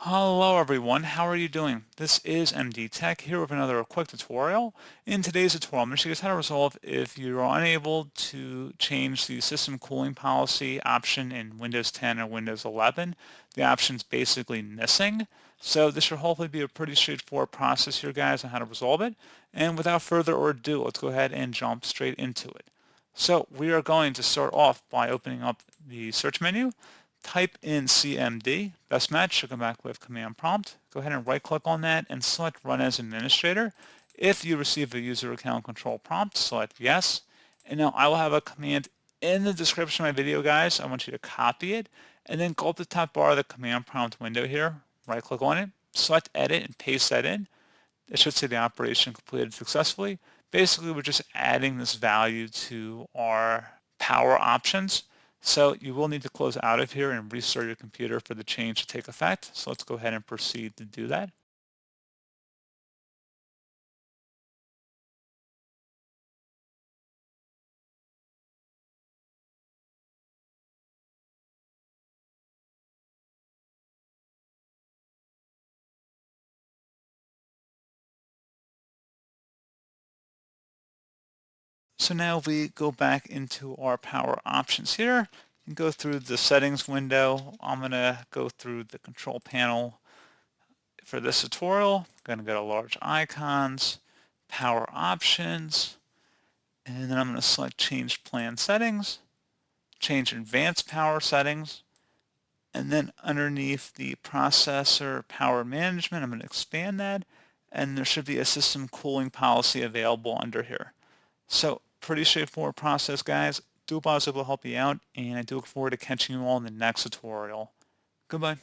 Hello everyone, how are you doing? This is MD Tech here with another quick tutorial. In today's tutorial, I'm going to show you guys how to resolve if you're unable to change the system cooling policy option in Windows 10 or Windows 11. The option's basically missing. So this should hopefully be a pretty straightforward process here, guys, on how to resolve it. And without further ado, let's go ahead and jump straight into it. So we are going to start off by opening up the search menu. Type in CMD, best match should come back with command prompt. Go ahead and right click on that and select run as administrator. If you receive a user account control prompt, select yes. And now I will have a command in the description of my video, guys. I want you to copy it and then go up the top bar of the command prompt window here, right click on it, select edit and paste that in. It should say the operation completed successfully. Basically, we're just adding this value to our power options. So you will need to close out of here and restart your computer for the change to take effect. So let's go ahead and proceed to do that. So now we go back into our power options here and go through the settings window. I'm going to go through the control panel for this tutorial. I'm going to go to large icons, power options, and then I'm going to select change plan settings, change advanced power settings, and then underneath the processor power management, I'm going to expand that, and there should be a system cooling policy available under here. So pretty straightforward process, guys. Do hope I was able to help you out, and I do look forward to catching you all in the next tutorial. Goodbye.